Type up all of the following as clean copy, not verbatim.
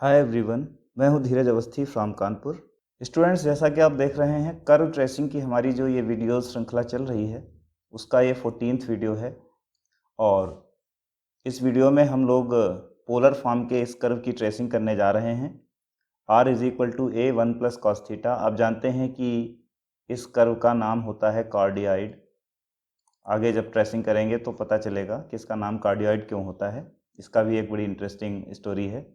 Hi everyone, मैं हूं धीरज Awasthi from Kanpur. Students, जैसा कि आप देख रहे हैं, कर्व ट्रेसिंग की हमारी जो ये वीडियो श्रृंखला चल रही है उसका ये 14th वीडियो है। और इस वीडियो में हम लोग पोलर फॉर्म के इस कर्व की ट्रेसिंग करने जा रहे हैं। r is equal to a 1 plus cos theta. आप जानते हैं कि इस कर्व का नाम होता है कार्डियाइड। आगे जब ट्रेसिंग करेंगे तो पता चलेगा कि इसका नाम कार्डियाइड क्यों होता है। इसका भी एक बड़ी इंटरेस्टिंग स्टोरी है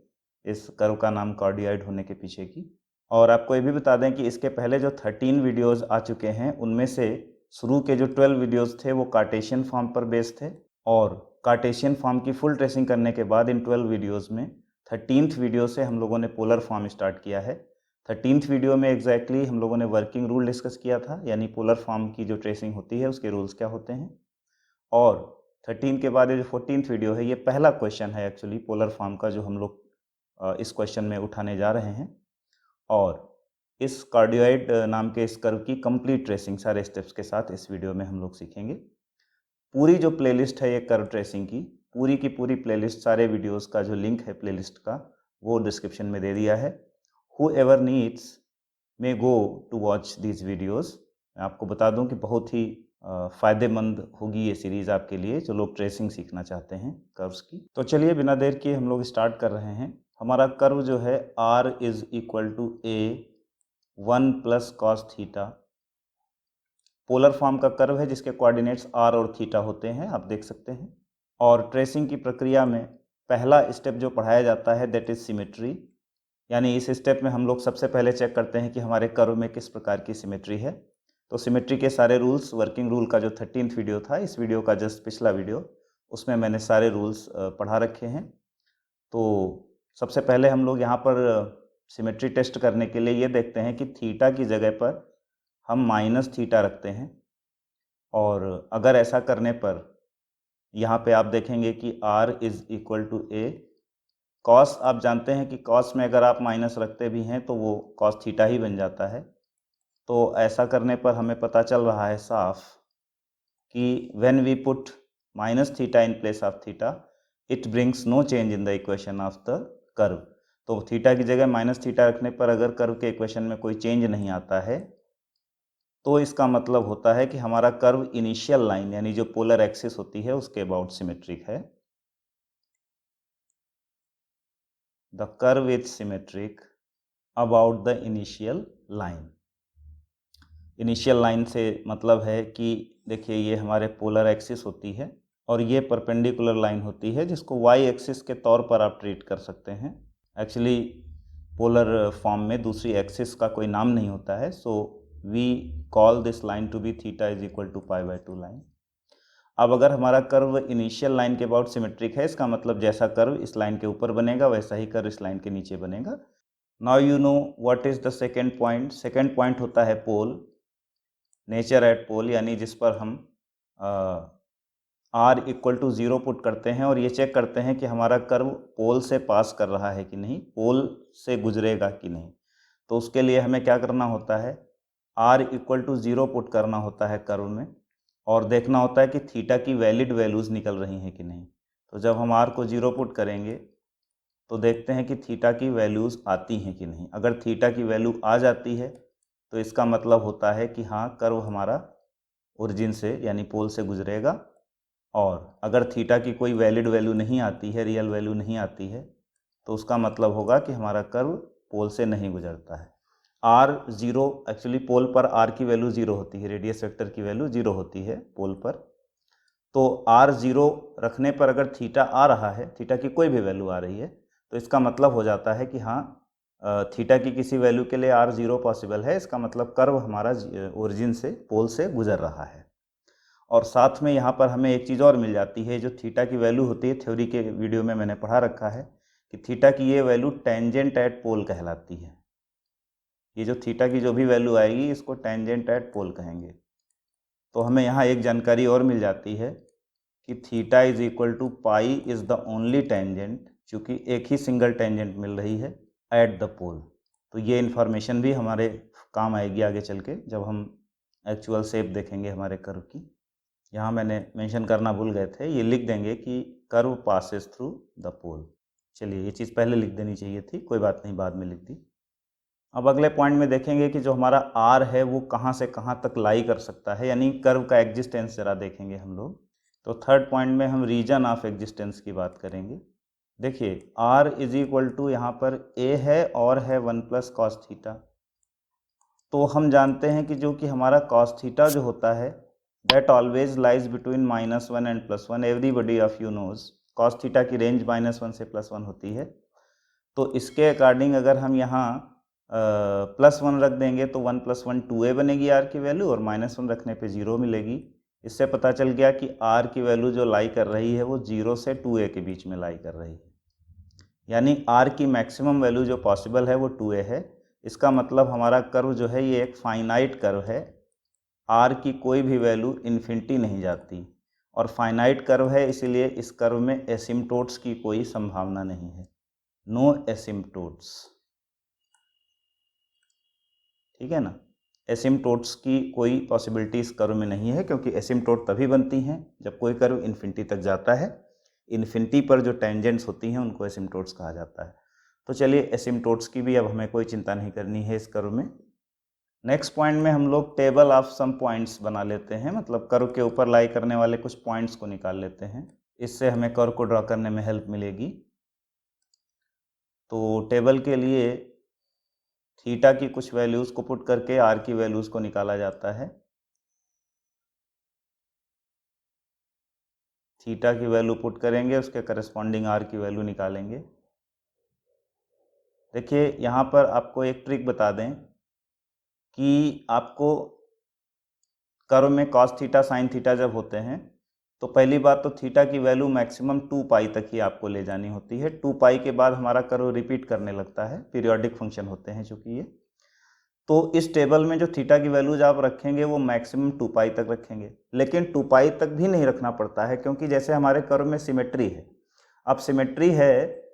इस कर्व का नाम कार्डियाइड होने के पीछे की। और आपको ये भी बता दें कि इसके पहले जो 13 वीडियोस आ चुके हैं उनमें से शुरू के जो 12 वीडियोस थे वो कार्टेशियन फॉर्म पर बेस्ड थे। और कार्टेशियन फॉर्म की फुल ट्रेसिंग करने के बाद इन 12 वीडियोस में 13th वीडियो से हम लोगों ने पोलर फॉर्म स्टार्ट किया है। 13th वीडियो में एग्जैक्टली हम लोगों ने वर्किंग रूल डिस्कस किया था, यानी पोलर फॉर्म की जो ट्रेसिंग होती है उसके रूल्स क्या होते हैं। और 13 के बाद ये जो 14th वीडियो है ये पहला क्वेश्चन है एक्चुअली पोलर फॉर्म का जो हम लोग इस क्वेश्चन में उठाने जा रहे हैं। और इस कार्डियोइड नाम के इस कर्व की कंप्लीट ट्रेसिंग सारे स्टेप्स के साथ इस वीडियो में हम लोग सीखेंगे। पूरी जो प्लेलिस्ट है ये कर्व ट्रेसिंग की पूरी प्लेलिस्ट, सारे वीडियोस का जो लिंक है प्लेलिस्ट का वो डिस्क्रिप्शन में दे दिया है। Whoever needs may go to watch these videos. मैं आपको बता दूं कि बहुत ही फ़ायदेमंद होगी ये सीरीज़ आपके लिए जो लोग ट्रेसिंग सीखना चाहते हैं कर्व्स की। तो चलिए बिना देर किए हम लोग स्टार्ट कर रहे हैं। हमारा कर्व जो है r is equal to a 1 plus cos theta polar form का कर्व है जिसके कोऑर्डिनेट्स r और थीटा होते हैं, आप देख सकते हैं। और ट्रेसिंग की प्रक्रिया में पहला स्टेप जो पढ़ाया जाता है दैट इज सिमेट्री, यानी इस स्टेप में हम लोग सबसे पहले चेक करते हैं कि हमारे कर्व में किस प्रकार की सिमेट्री है। तो सिमेट्री के सारे रूल्स, वर्किंग रूल का जो 13th वीडियो था, इस वीडियो का जस्ट पिछला वीडियो, उसमें मैंने सारे रूल्स पढ़ा रखे हैं। तो सबसे पहले हम लोग यहाँ पर सिमेट्री टेस्ट करने के लिए ये देखते हैं कि थीटा की जगह पर हम माइनस थीटा रखते हैं। और अगर ऐसा करने पर यहाँ पे आप देखेंगे कि r is equal to a cos, आप जानते हैं कि कॉस में अगर आप माइनस रखते भी हैं तो वो कॉस थीटा ही बन जाता है। तो ऐसा करने पर हमें पता चल रहा है साफ कि when we put minus theta in place of theta it brings no change in the equation of the curve. तो थीटा की जगह माइनस थीटा रखने पर अगर कर्व के इक्वेशन में कोई चेंज नहीं आता है तो इसका मतलब होता है कि हमारा कर्व इनिशियल लाइन यानी जो पोलर एक्सिस होती है उसके अबाउट सिमेट्रिक है। The curve is symmetric about the initial line. Initial line से मतलब है कि देखिए ये हमारे पोलर एक्सिस होती है और ये परपेंडिकुलर लाइन होती है जिसको वाई एक्सिस के तौर पर आप ट्रीट कर सकते हैं। एक्चुअली पोलर फॉर्म में दूसरी एक्सिस का कोई नाम नहीं होता है, so we call this line to be theta is equal to π/2 line. अब अगर हमारा कर्व इनिशियल लाइन के अबाउट सिमेट्रिक है, इसका मतलब जैसा कर्व इस लाइन के ऊपर बनेगा वैसा ही कर्व इस लाइन के नीचे बनेगा। Now you know what is the second point. Second point होता है पोल, नेचर एट पोल, यानी जिस पर हम r इक्वल टू 0 पुट करते हैं और ये चेक करते हैं कि हमारा कर्व पोल से पास कर रहा है कि नहीं, पोल से गुजरेगा कि नहीं। तो उसके लिए हमें क्या करना होता है, r इक्वल टू 0 पुट करना होता है कर्व में और देखना होता है कि थीटा की वैलिड वैल्यूज़ निकल रही हैं कि नहीं। तो जब हम r को 0 पुट करेंगे तो देखते हैं कि थीटा की वैल्यूज़ आती हैं कि नहीं। अगर थीटा की वैल्यू आ जाती है तो इसका मतलब होता है कि हाँ कर्व हमारा ओरिजिन से यानी पोल से गुजरेगा। और अगर थीटा की कोई वैलिड वैल्यू नहीं आती है, रियल वैल्यू नहीं आती है, तो उसका मतलब होगा कि हमारा कर्व पोल से नहीं गुजरता है। r0, एक्चुअली पोल पर r की वैल्यू 0 होती है, रेडियस वेक्टर की वैल्यू 0 होती है पोल पर। तो r0 रखने पर अगर थीटा आ रहा है, थीटा की कोई भी वैल्यू आ रही है, तो इसका मतलब हो जाता है कि हाँ थीटा की किसी वैल्यू के लिए r0 पॉसिबल है। इसका मतलब कर्व हमारा ओरिजिन से, पोल से गुजर रहा है। और साथ में यहाँ पर हमें एक चीज़ और मिल जाती है, जो थीटा की वैल्यू होती है, थ्योरी के वीडियो में मैंने पढ़ा रखा है कि थीटा की ये वैल्यू टेंजेंट एट पोल कहलाती है। ये जो थीटा की जो भी वैल्यू आएगी इसको टेंजेंट एट पोल कहेंगे। तो हमें यहाँ एक जानकारी और मिल जाती है कि theta is equal to pi is the only tangent, चूँकि एक ही सिंगल टेंजेंट मिल रही है एट द पोल। तो ये इन्फॉर्मेशन भी हमारे काम आएगी आगे चल के जब हम एक्चुअल शेप देखेंगे हमारे कर्व की। यहाँ मैंने मेंशन करना भूल गए थे, ये लिख देंगे कि कर्व पासेस थ्रू द पोल। चलिए ये चीज़ पहले लिख देनी चाहिए थी, कोई बात नहीं, बाद में लिख दी। अब अगले पॉइंट में देखेंगे कि जो हमारा आर है वो कहाँ से कहाँ तक लाई कर सकता है, यानी कर्व का एग्जिस्टेंस ज़रा देखेंगे हम लोग। तो थर्ड पॉइंट में हम रीजन ऑफ एग्जिस्टेंस की बात करेंगे। देखिए आर इज इक्वल टू यहाँ पर ए है और है 1 + cos थीटा। तो हम जानते हैं कि जो कि हमारा cos थीटा जो होता है that always lies between -1 and +1। Everybody of you knows cos theta की रेंज -1 से +1 होती है। तो इसके अकॉर्डिंग अगर हम यहाँ +1 रख देंगे तो 1 + 1 2a बनेगी आर की वैल्यू, और -1 रखने पे 0 मिलेगी। इससे पता चल गया कि आर की वैल्यू जो लाई कर रही है वो 0 से 2a के बीच में लाई कर रही है, यानी आर की मैक्सिमम वैल्यू जो पॉसिबल है वो 2a है। इसका मतलब हमारा कर्व जो है ये एक फाइनाइट कर्व है, आर की कोई भी वैल्यू इन्फिनिटी नहीं जाती, और फाइनाइट कर्व है इसीलिए इस कर्व में एसिम्टोट्स की कोई संभावना नहीं है, नो एसिम्टोट्स। ठीक है ना, एसिम्टोट्स की कोई पॉसिबिलिटी इस कर्व में नहीं है, क्योंकि एसिम्टोट तभी बनती हैं जब कोई कर्व इन्फिनिटी तक जाता है। इन्फिनिटी पर जो टेंजेंट्स होती हैं उनको एसिम्टोट्स कहा जाता है। तो चलिए एसिम्टोट्स की भी अब हमें कोई चिंता नहीं करनी है इस कर्व में। नेक्स्ट पॉइंट में हम लोग टेबल ऑफ सम पॉइंट्स बना लेते हैं, मतलब कर्व के ऊपर लाई करने वाले कुछ पॉइंट्स को निकाल लेते हैं, इससे हमें कर्व को ड्रॉ करने में हेल्प मिलेगी। तो टेबल के लिए थीटा की कुछ वैल्यूज़ को पुट करके आर की वैल्यूज़ को निकाला जाता है। थीटा की वैल्यू पुट करेंगे, उसके करस्पॉन्डिंग आर की वैल्यू निकालेंगे। देखिए यहाँ पर आपको एक ट्रिक बता दें कि आपको कर्व में cos थीटा sin थीटा जब होते हैं तो पहली बात तो थीटा की वैल्यू मैक्सिमम 2π तक ही आपको ले जानी होती है। 2π के बाद हमारा कर्व रिपीट करने लगता है, पीरियोडिक फंक्शन होते हैं चूँकि ये। तो इस टेबल में जो थीटा की वैल्यूज आप रखेंगे वो मैक्सिमम 2π तक रखेंगे, लेकिन 2π तक भी नहीं रखना पड़ता है, क्योंकि जैसे हमारे कर्व में सिमेट्री है। अब सिमेट्री है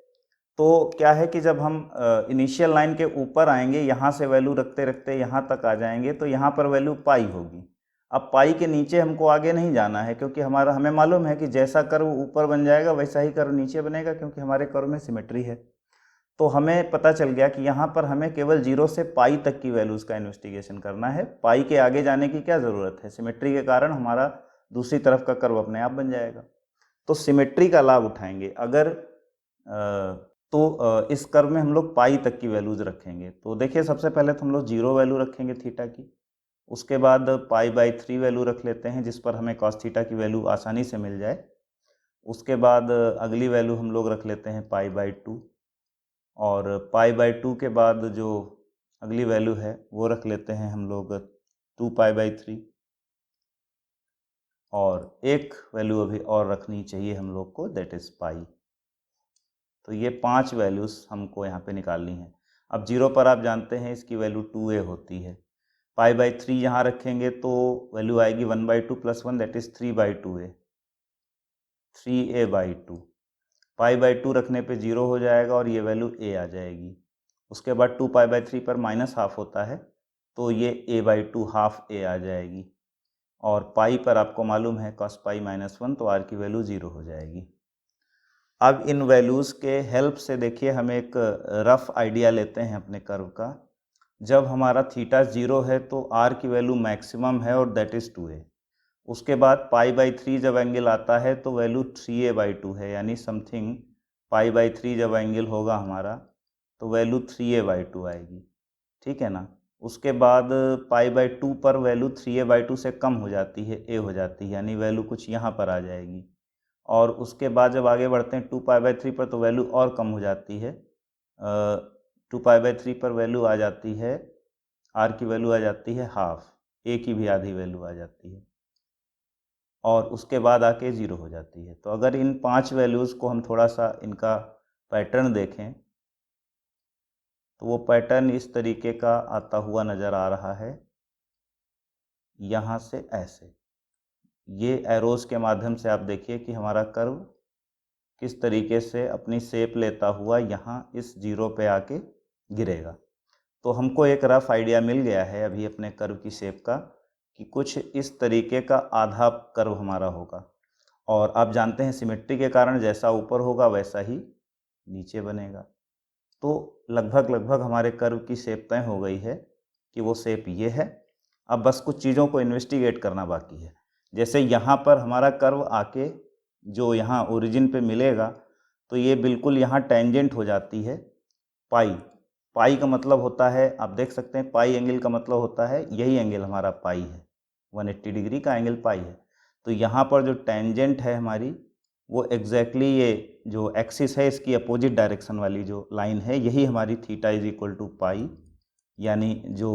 तो क्या है कि जब हम इनिशियल लाइन के ऊपर आएंगे, यहाँ से वैल्यू रखते रखते यहाँ तक आ जाएंगे तो यहाँ पर वैल्यू पाई होगी। अब पाई के नीचे हमको आगे नहीं जाना है, क्योंकि हमें मालूम है कि जैसा कर्व ऊपर बन जाएगा वैसा ही कर्व नीचे बनेगा, क्योंकि हमारे कर्व में सिमेट्री है। तो हमें पता चल गया कि यहाँ पर हमें केवल 0 से पाई तक की वैल्यूज़ का इन्वेस्टिगेशन करना है। पाई के आगे जाने की क्या ज़रूरत है, सिमेट्री के कारण हमारा दूसरी तरफ का कर्व अपने आप बन जाएगा। तो सिमेट्री का लाभ उठाएंगे अगर इस कर्व में हम लोग पाई तक की वैल्यूज़ रखेंगे। तो देखिए सबसे पहले तो हम लोग 0 वैल्यू रखेंगे थीटा की, उसके बाद π/3 वैल्यू रख लेते हैं जिस पर हमें cos थीटा की वैल्यू आसानी से मिल जाए। उसके बाद अगली वैल्यू हम लोग रख लेते हैं π/2, और π/2 के बाद जो अगली वैल्यू है वो रख लेते हैं हम लोग 2π/3, और एक वैल्यू अभी और रखनी चाहिए हम लोग को, दैट इज़ पाई। तो ये 5 वैल्यूज़ हमको यहाँ पे निकालनी है। अब 0 पर आप जानते हैं इसकी वैल्यू 2a होती है। π/3 यहाँ रखेंगे तो वैल्यू आएगी 1/2 + 1 दैट इज़ 3/2a, 3a/2। π/2 रखने पे 0 हो जाएगा और ये वैल्यू a आ जाएगी। उसके बाद 2π/3 पर -½ होता है तो ये a/2 ½ a आ जाएगी, और पाई पर आपको मालूम है cos π -1 तो r की वैल्यू 0 हो जाएगी। अब इन वैल्यूज़ के हेल्प से देखिए हम एक रफ आइडिया लेते हैं अपने कर्व का। जब हमारा थीटा 0 है तो r की वैल्यू मैक्सिमम है और दैट इज़ 2a। उसके बाद π/3 जब एंगल आता है तो वैल्यू 3a/2 है, यानी समथिंग π/3 जब एंगल होगा हमारा तो वैल्यू 3a/2 आएगी। ठीक है ना। उसके बाद π/2 पर वैल्यू 3a/2 से कम हो जाती है, a हो जाती है, यानी वैल्यू कुछ यहाँ पर आ जाएगी। और उसके बाद जब आगे बढ़ते हैं 2π/3 पर तो वैल्यू और कम हो जाती है। 2π/3 पर वैल्यू आ जाती है, r की वैल्यू आ जाती है ½ a की भी आधी वैल्यू आ जाती है, और उसके बाद आके 0 हो जाती है। तो अगर इन 5 वैल्यूज़ को हम थोड़ा सा इनका पैटर्न देखें तो वो पैटर्न इस तरीके का आता हुआ नज़र आ रहा है, यहाँ से ऐसे। ये एरोज़ के माध्यम से आप देखिए कि हमारा कर्व किस तरीके से अपनी शेप लेता हुआ यहाँ इस 0 पे आके गिरेगा। तो हमको एक रफ आइडिया मिल गया है अभी अपने कर्व की शेप का, कि कुछ इस तरीके का आधा कर्व हमारा होगा। और आप जानते हैं सिमेट्री के कारण जैसा ऊपर होगा वैसा ही नीचे बनेगा। तो लगभग हमारे कर्व की शेप तय हो गई है कि वो शेप ये है। अब बस कुछ चीज़ों को इन्वेस्टिगेट करना बाकी है। जैसे यहाँ पर हमारा कर्व आके जो यहाँ ओरिजिन पे मिलेगा तो ये बिल्कुल यहाँ टेंजेंट हो जाती है पाई। पाई का मतलब होता है, आप देख सकते हैं पाई एंगल का मतलब होता है यही एंगल हमारा पाई है, 180 डिग्री का एंगल पाई है। तो यहाँ पर जो टेंजेंट है हमारी वो एग्जैक्टली ये जो एक्सिस है इसकी अपोजिट डायरेक्शन वाली जो लाइन है यही हमारी थीटा इज इक्वल टू पाई, यानी जो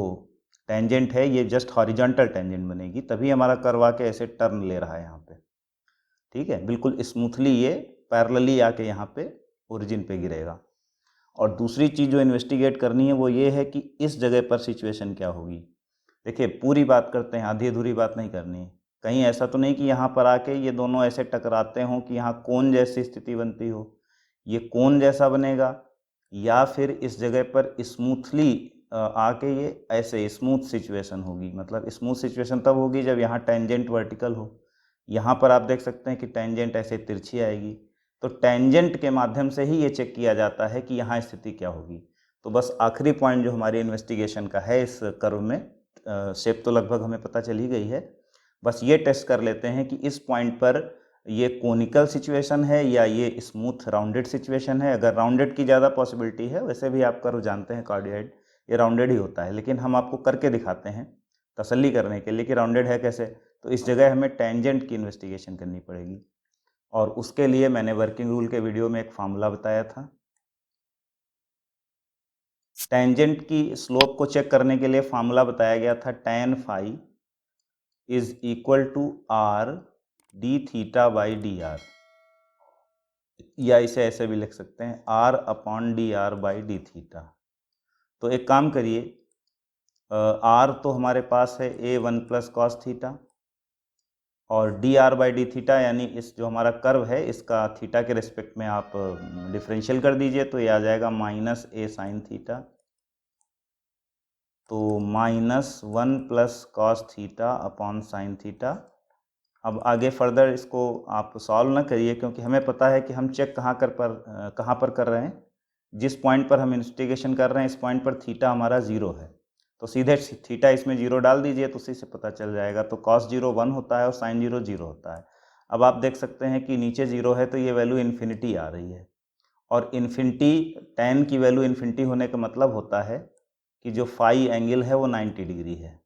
टेंजेंट है ये जस्ट हॉरिजॉन्टल टेंजेंट बनेगी, तभी हमारा कर्व आके ऐसे टर्न ले रहा है यहाँ पे। ठीक है, बिल्कुल स्मूथली ये पैरेलली आके यहाँ पे ओरिजिन पे गिरेगा। और दूसरी चीज़ जो इन्वेस्टिगेट करनी है वो ये है कि इस जगह पर सिचुएशन क्या होगी। देखिए पूरी बात करते हैं, आधी अधूरी बात नहीं करनी है। कहीं ऐसा तो नहीं कि यहाँ पर आके ये दोनों ऐसे टकराते हों कि यहाँ कोन जैसी स्थिति बनती हो, ये कोन जैसा बनेगा, या फिर इस जगह पर स्मूथली आके ये ऐसे स्मूथ सिचुएशन होगी। मतलब स्मूथ सिचुएशन तब होगी जब यहाँ टेंजेंट वर्टिकल हो। यहाँ पर आप देख सकते हैं कि टेंजेंट ऐसे तिरछी आएगी, तो टेंजेंट के माध्यम से ही ये चेक किया जाता है कि यहाँ स्थिति क्या होगी। तो बस आखिरी पॉइंट जो हमारी इन्वेस्टिगेशन का है इस कर्व में, शेप तो लगभग हमें पता चल ही गई है, बस ये टेस्ट कर लेते हैं कि इस पॉइंट पर ये कोनिकल सिचुएशन है या ये स्मूथ राउंडेड सिचुएशन है। अगर राउंडेड की ज़्यादा पॉसिबिलिटी है, वैसे भी आप कर्व जानते हैं कार्डियोइड ये राउंडेड ही होता है, लेकिन हम आपको करके दिखाते हैं तसल्ली करने के लिए कि राउंडेड है कैसे। तो इस जगह हमें टेंजेंट की इन्वेस्टिगेशन करनी पड़ेगी, और उसके लिए मैंने वर्किंग रूल के वीडियो में एक फार्मूला बताया था। टेंजेंट की स्लोप को चेक करने के लिए फार्मूला बताया गया था tan phi is equal to r d theta by d r, या इसे ऐसे भी लिख सकते हैं r upon d r by d theta. तो एक काम करिए, आर तो हमारे पास है a one plus cos theta, और d r by d theta यानी इस जो हमारा कर्व है इसका थीटा के रिस्पेक्ट में आप डिफरेंशियल कर दीजिए, तो ये आ जाएगा माइनस ए साइन थीटा। तो -1 plus cos theta upon sine theta. अब आगे फर्दर इसको आप सॉल्व ना करिए, क्योंकि हमें पता है कि हम चेक कहाँ पर कर रहे हैं। जिस पॉइंट पर हम इन्वेस्टिगेशन कर रहे हैं इस पॉइंट पर थीटा हमारा 0 है, तो सीधे थीटा इसमें 0 डाल दीजिए तो उसी से पता चल जाएगा। तो cos 0 1 होता है और sin 0 0 होता है। अब आप देख सकते हैं कि नीचे 0 है तो ये वैल्यू इन्फिनिटी आ रही है, और इन्फिनिटी tan की वैल्यू इन्फिनिटी होने का मतलब होता है कि जो फाई एंगल है वो 90 डिग्री है,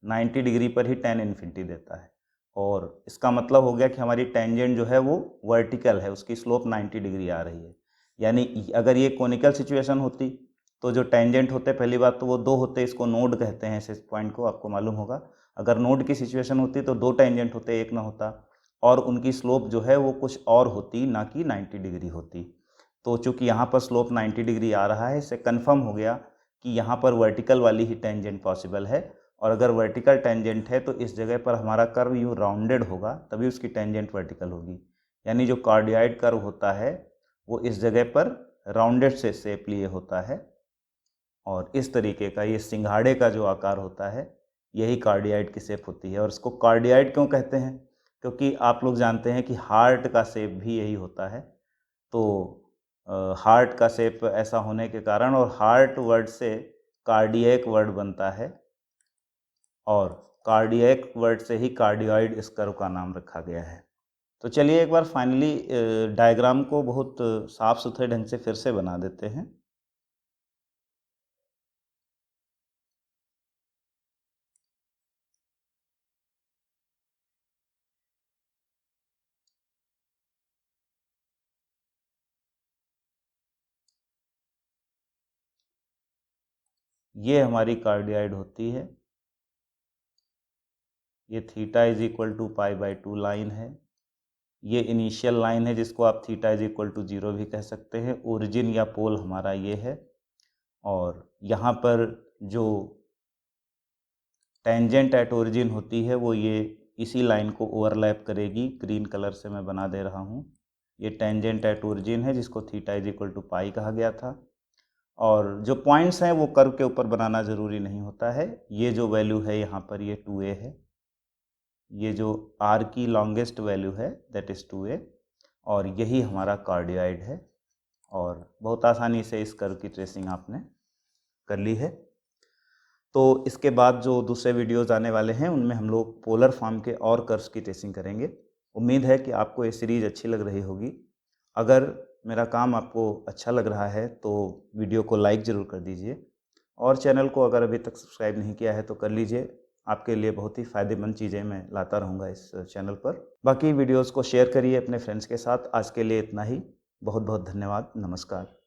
90 डिग्री पर ही tan इन्फिनिटी देता है। और इसका मतलब हो गया कि हमारी टेंजेंट जो है वो वर्टिकल है, उसकी स्लोप 90 डिग्री आ रही है। यानी अगर ये कोनिकल सिचुएशन होती तो जो टेंजेंट होते, पहली बात तो वो 2 होते, इसको नोड कहते हैं इस पॉइंट को, आपको मालूम होगा। अगर नोड की सिचुएशन होती तो 2 टेंजेंट होते, एक ना होता, और उनकी स्लोप जो है वो कुछ और होती, ना कि 90 डिग्री होती। तो चूँकि यहाँ पर स्लोप 90 डिग्री आ रहा है, इससे कन्फर्म हो गया कि यहाँ पर वर्टिकल वाली ही टेंजेंट पॉसिबल है। और अगर वर्टिकल टेंजेंट है तो इस जगह पर हमारा कर्व यूँ राउंडेड होगा, तभी उसकी टेंजेंट वर्टिकल होगी। यानी जो कार्डियाइड कर्व होता है वो इस जगह पर राउंडेड से शेप लिए होता है, और इस तरीके का ये सिंघाड़े का जो आकार होता है यही कार्डियाइड की शेप होती है। और इसको कार्डियाइड क्यों कहते हैं? क्योंकि आप लोग जानते हैं कि हार्ट का शेप भी यही होता है। तो हार्ट का शेप ऐसा होने के कारण, और हार्ट वर्ड से कार्डियक वर्ड बनता है, और कार्डियक वर्ड से ही कार्डियोइड इस कर्व का नाम रखा गया है। तो चलिए एक बार फाइनली डायग्राम को बहुत साफ सुथरे ढंग से फिर से बना देते हैं। ये हमारी कार्डियोइड होती है, ये theta is equal to pi by 2 line है, ये इनिशियल लाइन है जिसको आप थीटा इज इक्वल टू 0 भी कह सकते हैं। ओरिजिन या पोल हमारा ये है, और यहाँ पर जो टेंजेंट एट ओरिजिन होती है वो ये इसी लाइन को ओवरलैप करेगी, ग्रीन कलर से मैं बना दे रहा हूँ। ये टेंजेंट एट ओरिजिन है जिसको थीटा इज इक्वल टू पाई कहा गया था। और जो पॉइंट्स हैं वो कर्व के ऊपर बनाना ज़रूरी नहीं होता है। ये जो वैल्यू है यहाँ पर ये 2a है, ये जो r की लॉन्गेस्ट वैल्यू है दैट इज़ 2a, और यही हमारा कार्डियोइड है। और बहुत आसानी से इस कर्व की ट्रेसिंग आपने कर ली है। तो इसके बाद जो दूसरे वीडियोज़ आने वाले हैं उनमें हम लोग पोलर फॉर्म के और कर्व्स की ट्रेसिंग करेंगे। उम्मीद है कि आपको ये सीरीज़ अच्छी लग रही होगी। अगर मेरा काम आपको अच्छा लग रहा है तो वीडियो को लाइक ज़रूर कर दीजिए और चैनल को अगर अभी तक सब्सक्राइब नहीं किया है तो कर लीजिए। आपके लिए बहुत ही फ़ायदेमंद चीज़ें मैं लाता रहूँगा इस चैनल पर। बाकी वीडियोज़ को शेयर करिए अपने फ्रेंड्स के साथ। आज के लिए इतना ही। बहुत बहुत धन्यवाद। नमस्कार।